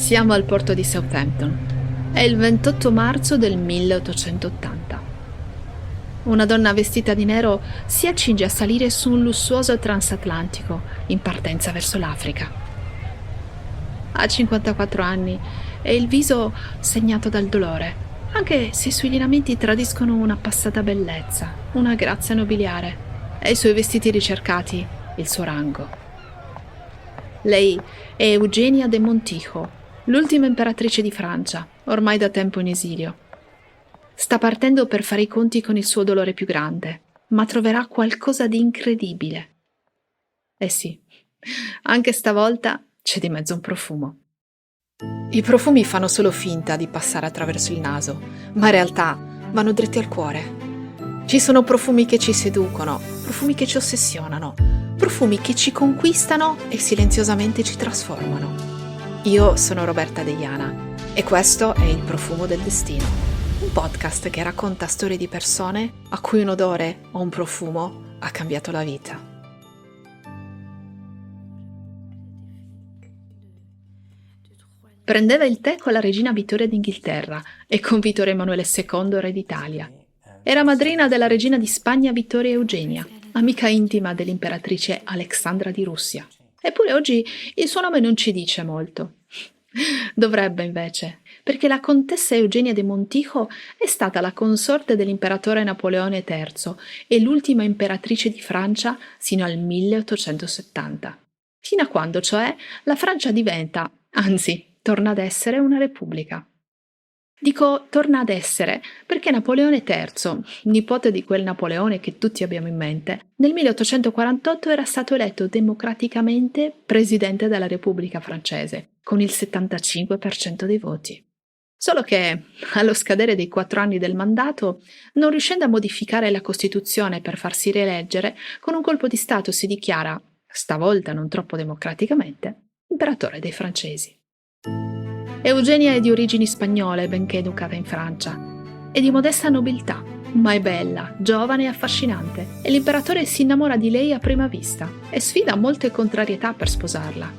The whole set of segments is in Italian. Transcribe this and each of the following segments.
Siamo al porto di Southampton. È il 28 marzo del 1880. Una donna vestita di nero si accinge a salire su un lussuoso transatlantico in partenza verso l'Africa. Ha 54 anni e il viso segnato dal dolore, anche se i suoi lineamenti tradiscono una passata bellezza, una grazia nobiliare e i suoi vestiti ricercati il suo rango. Lei è Eugenia de Montijo, l'ultima imperatrice di Francia, ormai da tempo in esilio. Sta partendo per fare i conti con il suo dolore più grande, ma troverà qualcosa di incredibile. Eh sì, anche stavolta c'è di mezzo un profumo. I profumi fanno solo finta di passare attraverso il naso, ma in realtà vanno dritti al cuore. Ci sono profumi che ci seducono, profumi che ci ossessionano, profumi che ci conquistano e silenziosamente ci trasformano. Io sono Roberta Deiana e questo è Il profumo del destino, un podcast che racconta storie di persone a cui un odore o un profumo ha cambiato la vita. Prendeva il tè con la regina Vittoria d'Inghilterra e con Vittorio Emanuele II, re d'Italia. Era madrina della regina di Spagna Vittoria Eugenia, amica intima dell'imperatrice Alexandra di Russia. Eppure oggi il suo nome non ci dice molto. Dovrebbe invece, perché la contessa Eugenia de Montijo è stata la consorte dell'imperatore Napoleone III e l'ultima imperatrice di Francia sino al 1870. Fino a quando, cioè, la Francia diventa, anzi, torna ad essere una repubblica. Dico torna ad essere perché Napoleone III, nipote di quel Napoleone che tutti abbiamo in mente, nel 1848 era stato eletto democraticamente presidente della Repubblica francese, con il 75% dei voti. Solo che, allo scadere dei 4 anni del mandato, non riuscendo a modificare la Costituzione per farsi rieleggere, con un colpo di Stato si dichiara, stavolta non troppo democraticamente, imperatore dei francesi. Eugenia è di origini spagnole, benché educata in Francia. È di modesta nobiltà, ma è bella, giovane e affascinante, e l'imperatore si innamora di lei a prima vista e sfida molte contrarietà per sposarla.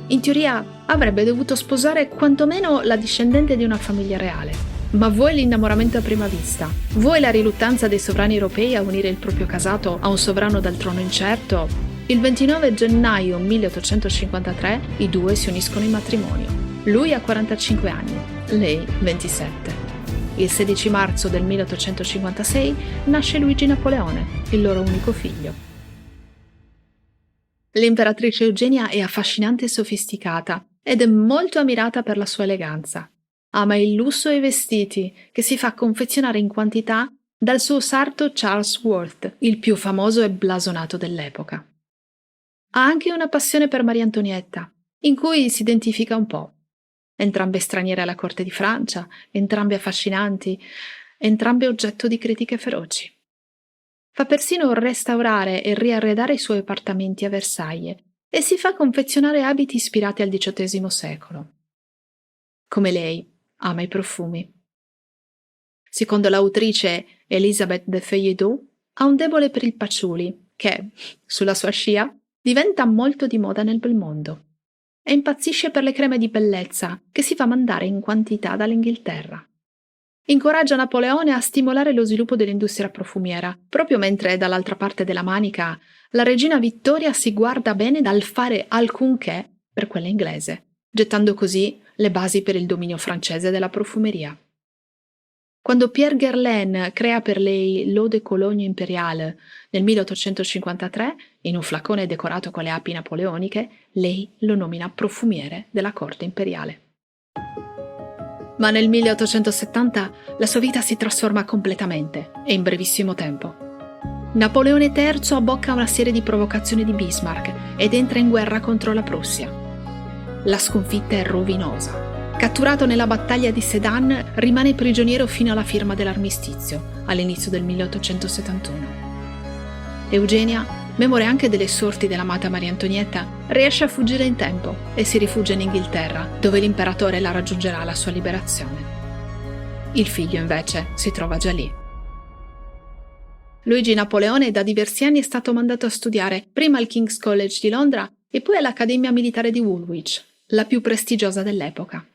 In teoria avrebbe dovuto sposare quantomeno la discendente di una famiglia reale. Ma vuoi l'innamoramento a prima vista? Vuoi la riluttanza dei sovrani europei a unire il proprio casato a un sovrano dal trono incerto? Il 29 gennaio 1853 i due si uniscono in matrimonio. Lui ha 45 anni, lei 27. Il 16 marzo del 1856 nasce Luigi Napoleone, il loro unico figlio. L'imperatrice Eugenia è affascinante e sofisticata ed è molto ammirata per la sua eleganza. Ama il lusso e i vestiti, che si fa confezionare in quantità dal suo sarto Charles Worth, il più famoso e blasonato dell'epoca. Ha anche una passione per Maria Antonietta, in cui si identifica un po'. Entrambe straniere alla corte di Francia, entrambe affascinanti, entrambe oggetto di critiche feroci. Fa persino restaurare e riarredare i suoi appartamenti a Versailles e si fa confezionare abiti ispirati al XVIII secolo. Come lei, ama i profumi. Secondo l'autrice Elisabeth de Feuilledot, ha un debole per il patchouli che, sulla sua scia, diventa molto di moda nel bel mondo. E impazzisce per le creme di bellezza che si fa mandare in quantità dall'Inghilterra. Incoraggia Napoleone a stimolare lo sviluppo dell'industria profumiera, proprio mentre dall'altra parte della manica la regina Vittoria si guarda bene dal fare alcunché per quella inglese, gettando così le basi per il dominio francese della profumeria. Quando Pierre Guerlain crea per lei l'Eau de Cologne imperiale nel 1853, in un flacone decorato con le api napoleoniche, lei lo nomina profumiere della corte imperiale. Ma nel 1870 la sua vita si trasforma completamente e in brevissimo tempo. Napoleone III abbocca una serie di provocazioni di Bismarck ed entra in guerra contro la Prussia. La sconfitta è rovinosa. Catturato nella battaglia di Sedan, rimane prigioniero fino alla firma dell'armistizio, all'inizio del 1871. Eugenia, memore anche delle sorti dell'amata Maria Antonietta, riesce a fuggire in tempo e si rifugia in Inghilterra, dove l'imperatore la raggiungerà alla sua liberazione. Il figlio, invece, si trova già lì. Luigi Napoleone da diversi anni è stato mandato a studiare prima al King's College di Londra e poi all'Accademia Militare di Woolwich, la più prestigiosa dell'epoca.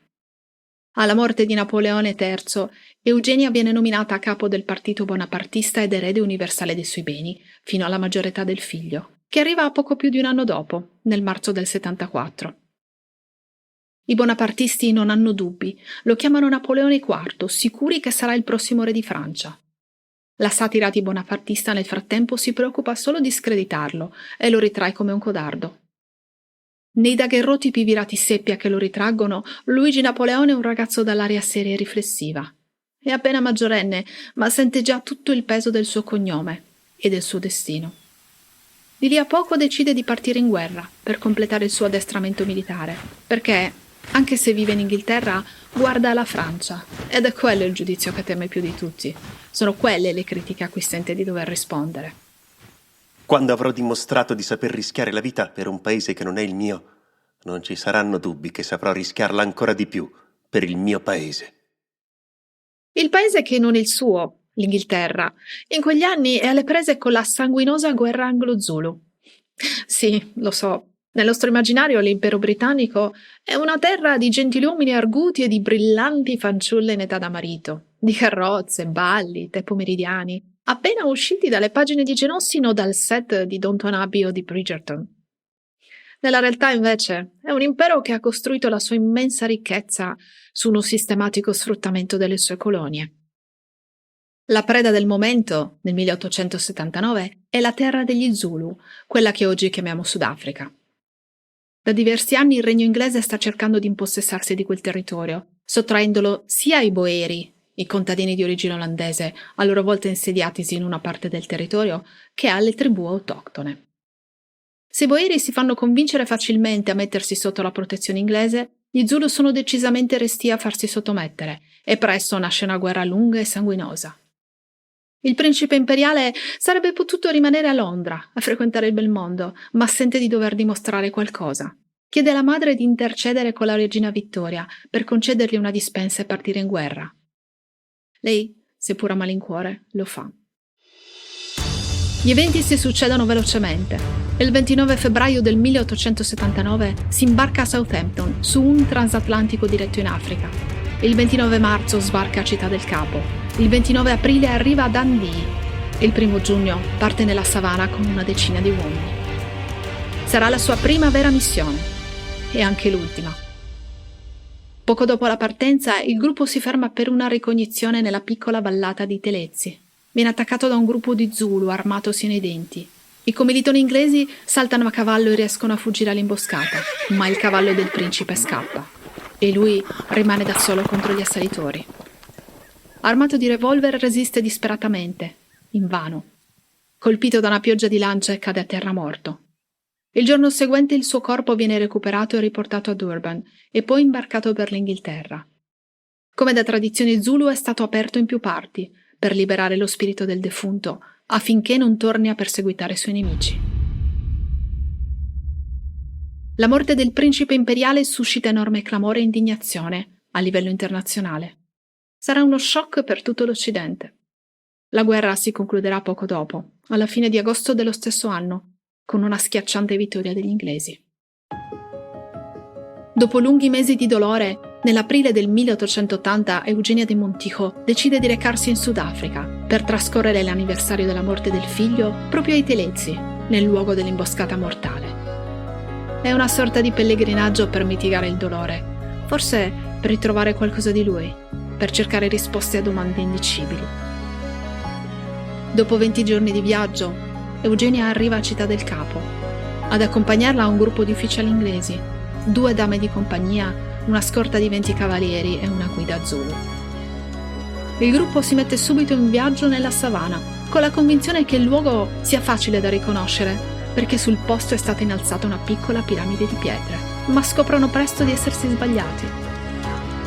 Alla morte di Napoleone III, Eugenia viene nominata a capo del partito bonapartista ed erede universale dei suoi beni, fino alla maggiore età del figlio, che arriva a poco più di un anno dopo, nel marzo del 74. I bonapartisti non hanno dubbi, lo chiamano Napoleone IV, sicuri che sarà il prossimo re di Francia. La satira di bonapartista nel frattempo si preoccupa solo di screditarlo e lo ritrae come un codardo. Nei daguerrotipi virati seppia che lo ritraggono, Luigi Napoleone è un ragazzo dall'aria seria e riflessiva. È appena maggiorenne, ma sente già tutto il peso del suo cognome e del suo destino. Di lì a poco decide di partire in guerra per completare il suo addestramento militare, perché, anche se vive in Inghilterra, guarda alla Francia, ed è quello il giudizio che teme più di tutti. Sono quelle le critiche a cui sente di dover rispondere. Quando avrò dimostrato di saper rischiare la vita per un paese che non è il mio, non ci saranno dubbi che saprò rischiarla ancora di più per il mio paese. Il paese che non è il suo, l'Inghilterra, in quegli anni è alle prese con la sanguinosa guerra anglo-zulu. Sì, lo so, nel nostro immaginario l'impero britannico è una terra di gentiluomini arguti e di brillanti fanciulle in età da marito, di carrozze, balli, tempo meridiani, appena usciti dalle pagine di Genossino o dal set di Downton Abbey o di Bridgerton. Nella realtà, invece, è un impero che ha costruito la sua immensa ricchezza su uno sistematico sfruttamento delle sue colonie. La preda del momento, nel 1879, è la terra degli Zulu, quella che oggi chiamiamo Sudafrica. Da diversi anni il regno inglese sta cercando di impossessarsi di quel territorio, sottraendolo sia ai boeri, i contadini di origine olandese, a loro volta insediatisi in una parte del territorio, che alle tribù autoctone. Se i boeri si fanno convincere facilmente a mettersi sotto la protezione inglese, gli Zulu sono decisamente restii a farsi sottomettere, e presto nasce una guerra lunga e sanguinosa. Il principe imperiale sarebbe potuto rimanere a Londra a frequentare il bel mondo, ma sente di dover dimostrare qualcosa. Chiede alla madre di intercedere con la regina Vittoria per concedergli una dispensa e partire in guerra. Lei, seppur a malincuore, lo fa. Gli eventi si succedono velocemente. Il 29 febbraio del 1879 si imbarca a Southampton su un transatlantico diretto in Africa. Il 29 marzo sbarca a Città del Capo. Il 29 aprile arriva a Dundee. Il 1 giugno parte nella savana con una decina di uomini. Sarà la sua prima vera missione e anche l'ultima. Poco dopo la partenza, il gruppo si ferma per una ricognizione nella piccola vallata di Telezzi. Viene attaccato da un gruppo di Zulu armato sino ai denti. I commilitoni inglesi saltano a cavallo e riescono a fuggire all'imboscata, ma il cavallo del principe scappa e lui rimane da solo contro gli assalitori. Armato di revolver resiste disperatamente, invano. Colpito da una pioggia di lance cade a terra morto. Il giorno seguente il suo corpo viene recuperato e riportato a Durban e poi imbarcato per l'Inghilterra. Come da tradizione Zulu è stato aperto in più parti per liberare lo spirito del defunto affinché non torni a perseguitare i suoi nemici. La morte del principe imperiale suscita enorme clamore e indignazione a livello internazionale. Sarà uno shock per tutto l'Occidente. La guerra si concluderà poco dopo, alla fine di agosto dello stesso anno, con una schiacciante vittoria degli inglesi. Dopo lunghi mesi di dolore, nell'aprile del 1880 Eugenia de Montijo decide di recarsi in Sudafrica per trascorrere l'anniversario della morte del figlio proprio ai Telezzi, nel luogo dell'imboscata mortale. È una sorta di pellegrinaggio per mitigare il dolore, forse per ritrovare qualcosa di lui, per cercare risposte a domande indicibili. Dopo 20 giorni di viaggio, Eugenia arriva a Città del Capo. Ad accompagnarla un gruppo di ufficiali inglesi, 2 dame di compagnia, una scorta di 20 cavalieri e una guida Zulu. Il gruppo si mette subito in viaggio nella savana, con la convinzione che il luogo sia facile da riconoscere, perché sul posto è stata innalzata una piccola piramide di pietre, ma scoprono presto di essersi sbagliati.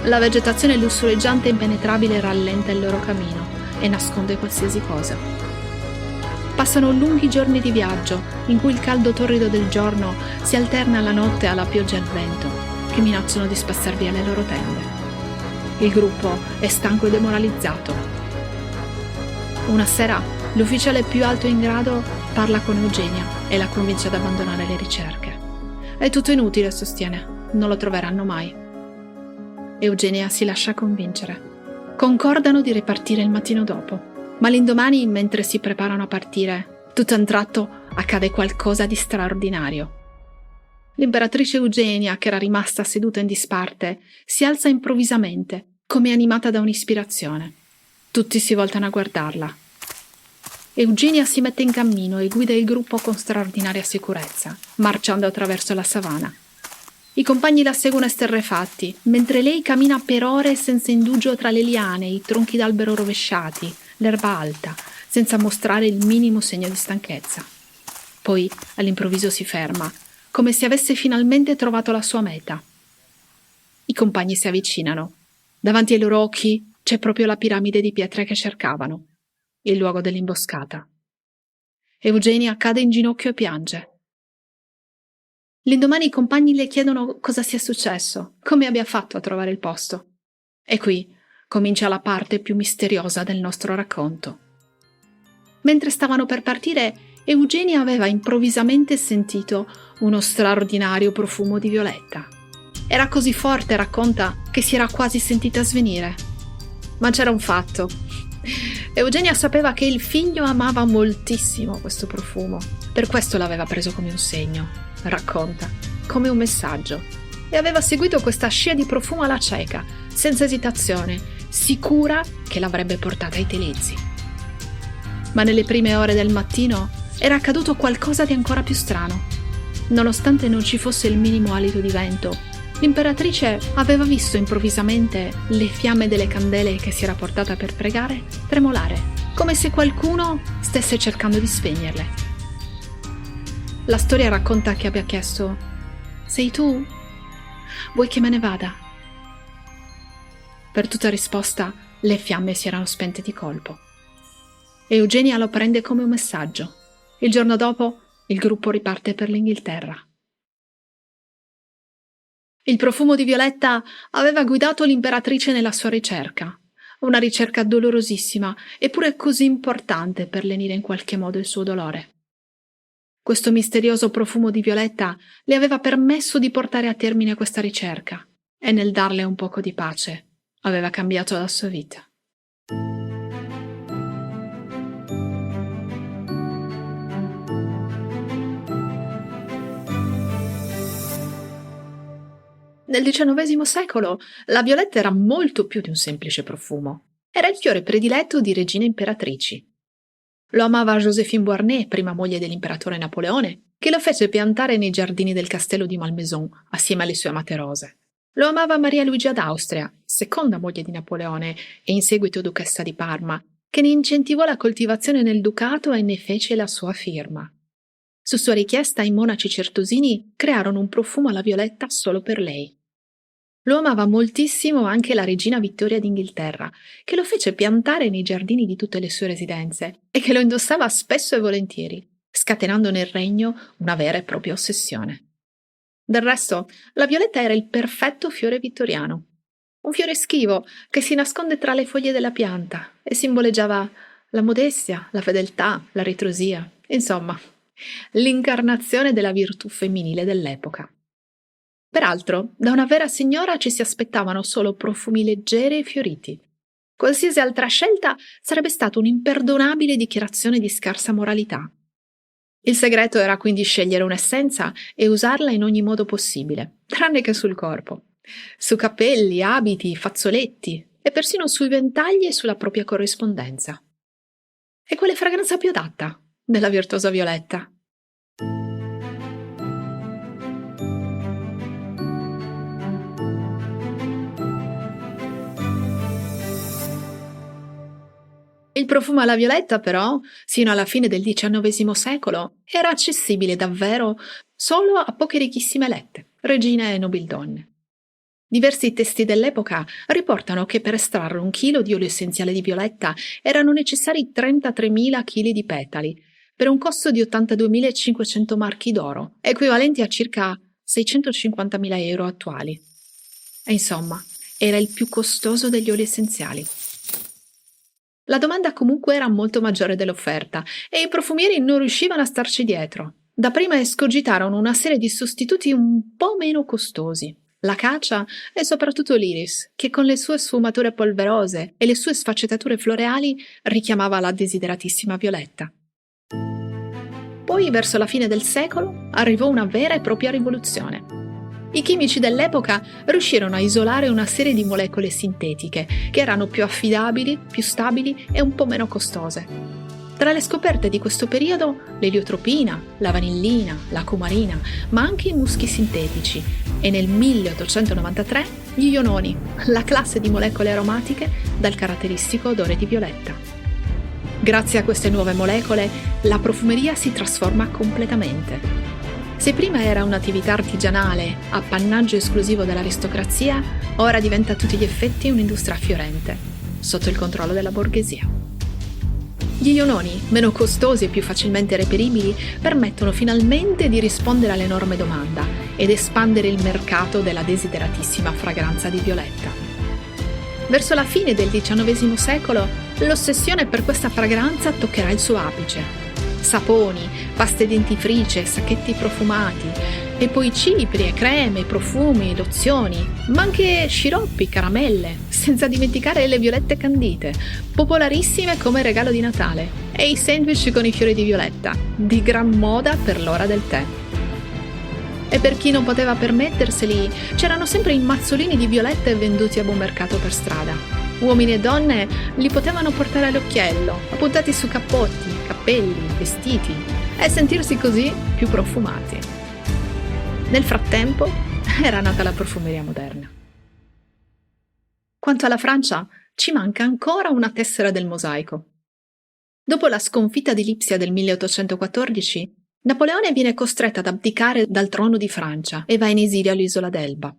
La vegetazione lussureggiante e impenetrabile rallenta il loro cammino e nasconde qualsiasi cosa. Passano lunghi giorni di viaggio, in cui il caldo torrido del giorno si alterna alla notte e alla pioggia e al vento, che minacciano di spazzar via le loro tende. Il gruppo è stanco e demoralizzato. Una sera, l'ufficiale più alto in grado parla con Eugenia e la convince ad abbandonare le ricerche. È tutto inutile, sostiene. non lo troveranno mai. Eugenia si lascia convincere. Concordano di ripartire il mattino dopo, ma l'indomani, mentre si preparano a partire, tutto a un tratto accade qualcosa di straordinario. L'imperatrice Eugenia, che era rimasta seduta in disparte, si alza improvvisamente, come animata da un'ispirazione. Tutti si voltano a guardarla. Eugenia si mette in cammino e guida il gruppo con straordinaria sicurezza, marciando attraverso la savana. I compagni la seguono esterrefatti, mentre lei cammina per ore senza indugio tra le liane, i tronchi d'albero rovesciati, l'erba alta, senza mostrare il minimo segno di stanchezza. Poi, all'improvviso, si ferma, come se avesse finalmente trovato la sua meta. I compagni si avvicinano. Davanti ai loro occhi c'è proprio la piramide di pietre che cercavano, il luogo dell'imboscata. Eugenia cade in ginocchio e piange. L'indomani i compagni le chiedono cosa sia successo, come abbia fatto a trovare il posto. E qui comincia la parte più misteriosa del nostro racconto. Mentre stavano per partire, Eugenia aveva improvvisamente sentito uno straordinario profumo di violetta. Era così forte, racconta, che si era quasi sentita svenire. Ma c'era un fatto. Eugenia sapeva che il figlio amava moltissimo questo profumo. Per questo l'aveva preso come un segno, racconta, come un messaggio. E aveva seguito questa scia di profumo alla cieca, senza esitazione, sicura che l'avrebbe portata ai Telizi. Ma nelle prime ore del mattino era accaduto qualcosa di ancora più strano. Nonostante non ci fosse il minimo alito di vento, l'imperatrice aveva visto improvvisamente le fiamme delle candele che si era portata per pregare tremolare, come se qualcuno stesse cercando di spegnerle. La storia racconta che abbia chiesto: «Sei tu? Vuoi che me ne vada?» Per tutta risposta, le fiamme si erano spente di colpo. Eugenia lo prende come un messaggio. Il giorno dopo, il gruppo riparte per l'Inghilterra. Il profumo di violetta aveva guidato l'imperatrice nella sua ricerca, una ricerca dolorosissima, eppure così importante per lenire in qualche modo il suo dolore. Questo misterioso profumo di violetta le aveva permesso di portare a termine questa ricerca e nel darle un poco di pace aveva cambiato la sua vita. Nel XIX secolo la violetta era molto più di un semplice profumo. Era il fiore prediletto di regine imperatrici. Lo amava Joséphine Beauharnais, prima moglie dell'imperatore Napoleone, che lo fece piantare nei giardini del castello di Malmaison assieme alle sue amate rose. Lo amava Maria Luigia d'Austria, seconda moglie di Napoleone e in seguito duchessa di Parma, che ne incentivò la coltivazione nel ducato e ne fece la sua firma. Su sua richiesta i monaci certosini crearono un profumo alla violetta solo per lei. Lo amava moltissimo anche la regina Vittoria d'Inghilterra, che lo fece piantare nei giardini di tutte le sue residenze e che lo indossava spesso e volentieri, scatenando nel regno una vera e propria ossessione. Del resto, la violetta era il perfetto fiore vittoriano, un fiore schivo che si nasconde tra le foglie della pianta e simboleggiava la modestia, la fedeltà, la ritrosia, insomma, l'incarnazione della virtù femminile dell'epoca. Peraltro, da una vera signora ci si aspettavano solo profumi leggeri e fioriti. Qualsiasi altra scelta sarebbe stata un'imperdonabile dichiarazione di scarsa moralità. Il segreto era quindi scegliere un'essenza e usarla in ogni modo possibile, tranne che sul corpo, su capelli, abiti, fazzoletti e persino sui ventagli e sulla propria corrispondenza. E quale fragranza più adatta della virtuosa violetta? Il profumo alla violetta, però, sino alla fine del XIX secolo, era accessibile davvero solo a poche ricchissime elette, regine e nobildonne. Diversi testi dell'epoca riportano che per estrarre 1 chilo di olio essenziale di violetta erano necessari 33.000 chili di petali, per un costo di 82.500 marchi d'oro, equivalenti a circa 650.000 euro attuali. E insomma, era il più costoso degli oli essenziali. La domanda comunque era molto maggiore dell'offerta e i profumieri non riuscivano a starci dietro. Dapprima escogitarono una serie di sostituti un po' meno costosi, la cacia e soprattutto l'iris, che con le sue sfumature polverose e le sue sfaccettature floreali richiamava la desideratissima violetta. Poi, verso la fine del secolo, arrivò una vera e propria rivoluzione. I chimici dell'epoca riuscirono a isolare una serie di molecole sintetiche che erano più affidabili, più stabili e un po' meno costose. Tra le scoperte di questo periodo, l'eliotropina, la vanillina, la cumarina, ma anche i muschi sintetici e nel 1893 gli iononi, la classe di molecole aromatiche dal caratteristico odore di violetta. Grazie a queste nuove molecole, la profumeria si trasforma completamente. Se prima era un'attività artigianale, appannaggio esclusivo dell'aristocrazia, ora diventa a tutti gli effetti un'industria fiorente, sotto il controllo della borghesia. Gli iononi, meno costosi e più facilmente reperibili, permettono finalmente di rispondere all'enorme domanda ed espandere il mercato della desideratissima fragranza di violetta. Verso la fine del XIX secolo, l'ossessione per questa fragranza toccherà il suo apice. Saponi, paste dentifrice, sacchetti profumati, e poi cipri, creme, profumi, lozioni, ma anche sciroppi, caramelle, senza dimenticare le violette candite, popolarissime come regalo di Natale, e i sandwich con i fiori di violetta, di gran moda per l'ora del tè. E per chi non poteva permetterseli, c'erano sempre i mazzolini di violette venduti a buon mercato per strada. Uomini e donne li potevano portare all'occhiello, appuntati su cappotti, cappelli, vestiti, e sentirsi così più profumati. Nel frattempo era nata la profumeria moderna. Quanto alla Francia, ci manca ancora una tessera del mosaico. Dopo la sconfitta di Lipsia del 1814, Napoleone viene costretto ad abdicare dal trono di Francia e va in esilio all'isola d'Elba.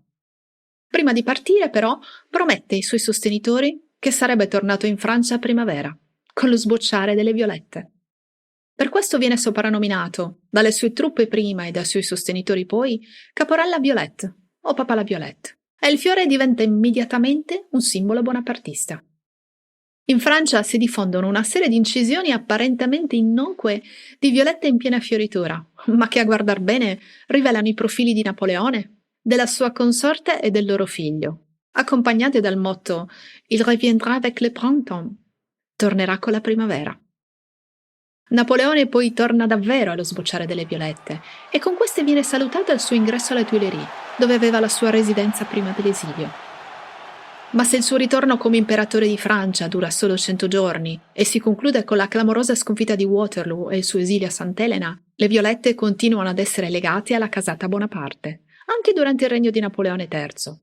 Prima di partire, però, promette ai suoi sostenitori che sarebbe tornato in Francia a primavera, con lo sbocciare delle violette. Per questo viene soprannominato, dalle sue truppe prima e dai suoi sostenitori poi, Caporal la Violette o Papa la Violette, e il fiore diventa immediatamente un simbolo bonapartista. In Francia si diffondono una serie di incisioni apparentemente innocue di violette in piena fioritura, ma che a guardar bene rivelano i profili di Napoleone, della sua consorte e del loro figlio, accompagnate dal motto «Il reviendra avec le printemps», tornerà con la primavera. Napoleone poi torna davvero allo sbocciare delle violette e con queste viene salutato al suo ingresso alle Tuileries, dove aveva la sua residenza prima dell'esilio. Ma se il suo ritorno come imperatore di Francia dura solo 100 giorni e si conclude con la clamorosa sconfitta di Waterloo e il suo esilio a Sant'Elena, le violette continuano ad essere legate alla casata Bonaparte, anche durante il regno di Napoleone III.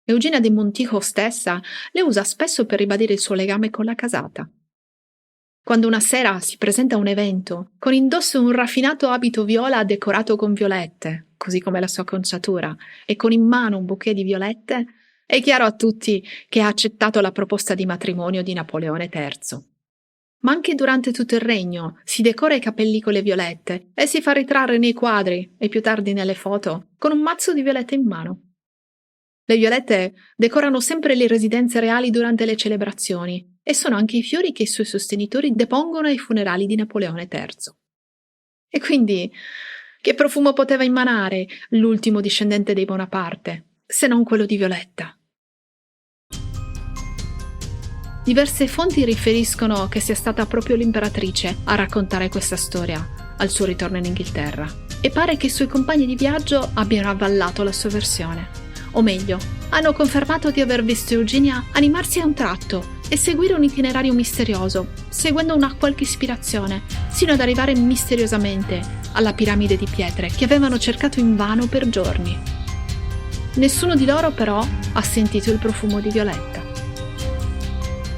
Eugenia de Montijo stessa le usa spesso per ribadire il suo legame con la casata. Quando una sera si presenta a un evento, con indosso un raffinato abito viola decorato con violette, così come la sua conciatura, e con in mano un bouquet di violette, è chiaro a tutti che ha accettato la proposta di matrimonio di Napoleone III. Ma anche durante tutto il regno si decora i capelli con le violette e si fa ritrarre nei quadri e più tardi nelle foto con un mazzo di violette in mano. Le violette decorano sempre le residenze reali durante le celebrazioni e sono anche i fiori che i suoi sostenitori depongono ai funerali di Napoleone III. E quindi, che profumo poteva emanare l'ultimo discendente dei Bonaparte, se non quello di violetta? Diverse fonti riferiscono che sia stata proprio l'imperatrice a raccontare questa storia al suo ritorno in Inghilterra, e pare che i suoi compagni di viaggio abbiano avvallato la sua versione. O meglio, hanno confermato di aver visto Eugenia animarsi a un tratto e seguire un itinerario misterioso, seguendo una qualche ispirazione, sino ad arrivare misteriosamente alla piramide di pietre che avevano cercato invano per giorni. Nessuno di loro, però, ha sentito il profumo di violetta.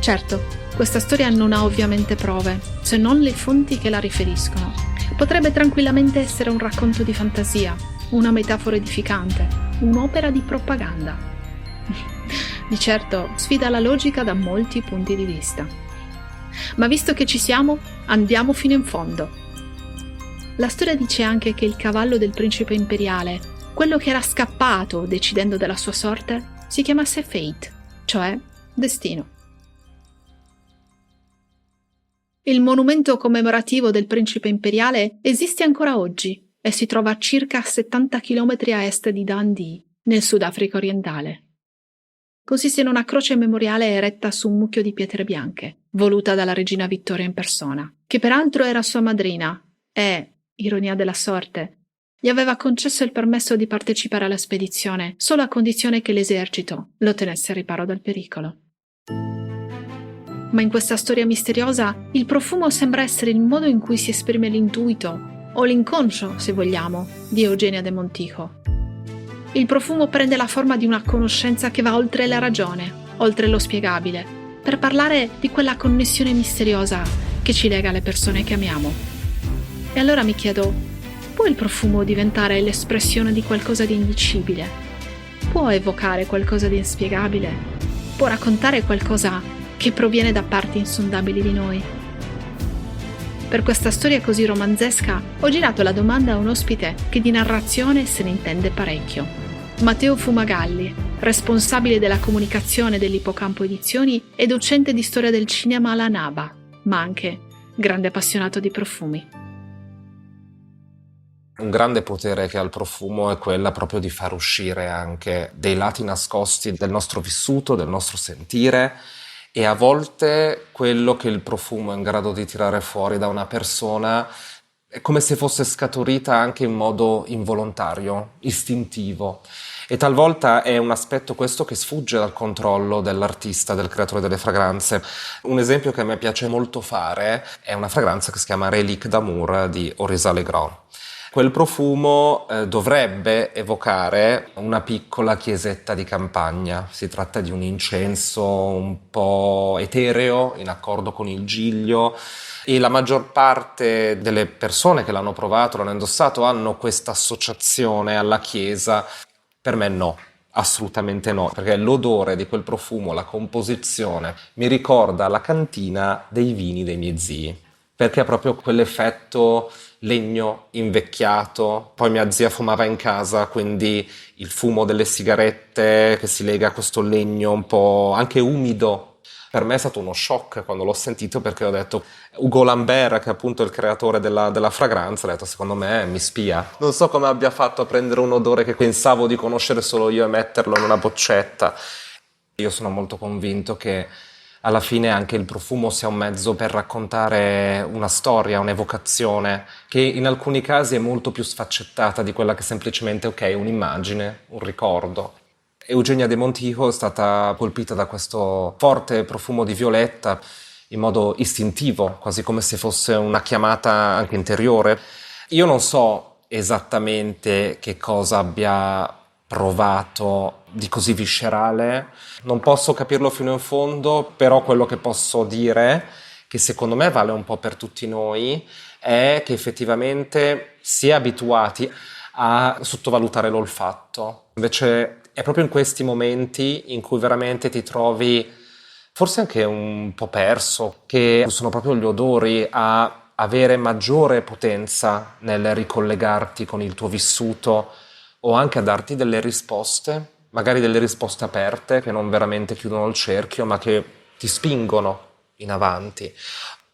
Certo, questa storia non ha ovviamente prove, se non le fonti che la riferiscono. Potrebbe tranquillamente essere un racconto di fantasia, una metafora edificante, un'opera di propaganda. Di certo sfida la logica da molti punti di vista. Ma visto che ci siamo, andiamo fino in fondo. La storia dice anche che il cavallo del principe imperiale, quello che era scappato decidendo della sua sorte, si chiamasse Fate, cioè destino. Il monumento commemorativo del principe imperiale esiste ancora oggi e si trova a circa 70 km a est di Dundee, nel Sudafrica orientale. Consiste in una croce memoriale eretta su un mucchio di pietre bianche, voluta dalla regina Vittoria in persona, che peraltro era sua madrina e, ironia della sorte, gli aveva concesso il permesso di partecipare alla spedizione solo a condizione che l'esercito lo tenesse a riparo dal pericolo. Ma in questa storia misteriosa il profumo sembra essere il modo in cui si esprime l'intuito, o l'inconscio, se vogliamo, di Eugenia de Montijo. Il profumo prende la forma di una conoscenza che va oltre la ragione, oltre lo spiegabile, per parlare di quella connessione misteriosa che ci lega alle persone che amiamo. E allora mi chiedo, può il profumo diventare l'espressione di qualcosa di indicibile? Può evocare qualcosa di inspiegabile? Può raccontare qualcosa che proviene da parti insondabili di noi? Per questa storia così romanzesca ho girato la domanda a un ospite che di narrazione se ne intende parecchio. Matteo Fumagalli, responsabile della comunicazione dell'Ippocampo Edizioni e docente di storia del cinema alla NABA, ma anche grande appassionato di profumi. Un grande potere che ha il profumo è quella proprio di far uscire anche dei lati nascosti del nostro vissuto, del nostro sentire, e a volte quello che il profumo è in grado di tirare fuori da una persona è come se fosse scaturita anche in modo involontario, istintivo. E talvolta è un aspetto questo che sfugge dal controllo dell'artista, del creatore delle fragranze. Un esempio che a me piace molto fare è una fragranza che si chiama Relique d'amour di Orisa Legrand. Quel profumo dovrebbe evocare una piccola chiesetta di campagna. Si tratta di un incenso un po' etereo, in accordo con il giglio, e la maggior parte delle persone che l'hanno provato, l'hanno indossato, hanno questa associazione alla chiesa. Per me no, assolutamente no, perché l'odore di quel profumo, la composizione, mi ricorda la cantina dei vini dei miei zii, perché ha proprio quell'effetto legno invecchiato. Poi mia zia fumava in casa, quindi il fumo delle sigarette che si lega a questo legno un po' anche umido. Per me è stato uno shock quando l'ho sentito, perché ho detto, Ugo Lambert, che è appunto il creatore della fragranza, ha detto, secondo me mi spia. Non so come abbia fatto a prendere un odore che pensavo di conoscere solo io e metterlo in una boccetta. Io sono molto convinto che alla fine anche il profumo sia un mezzo per raccontare una storia, un'evocazione, che in alcuni casi è molto più sfaccettata di quella che semplicemente, ok, un'immagine, un ricordo. Eugenia de Montijo è stata colpita da questo forte profumo di violetta in modo istintivo, quasi come se fosse una chiamata anche interiore. Io non so esattamente che cosa abbia provato di così viscerale, non posso capirlo fino in fondo, però quello che posso dire, che secondo me vale un po' per tutti noi, è che effettivamente si è abituati a sottovalutare l'olfatto. Invece è proprio in questi momenti in cui veramente ti trovi forse anche un po' perso, che sono proprio gli odori a avere maggiore potenza nel ricollegarti con il tuo vissuto, o anche a darti delle risposte, magari delle risposte aperte che non veramente chiudono il cerchio, ma che ti spingono in avanti.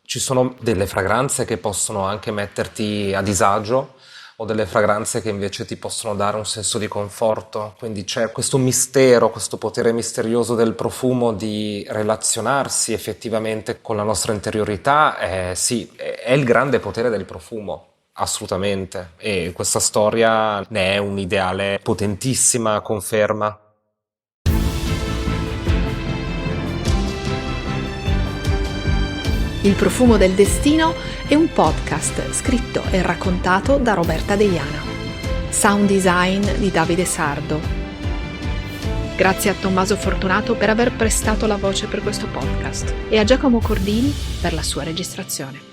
Ci sono delle fragranze che possono anche metterti a disagio, o delle fragranze che invece ti possono dare un senso di conforto. Quindi c'è questo mistero, questo potere misterioso del profumo di relazionarsi effettivamente con la nostra interiorità. Sì, è il grande potere del profumo. Assolutamente, e questa storia ne è un'ideale potentissima conferma. Il profumo del destino è un podcast scritto e raccontato da Roberta Deiana. Sound design di Davide Sardo. Grazie a Tommaso Fortunato per aver prestato la voce per questo podcast e a Giacomo Cordini per la sua registrazione.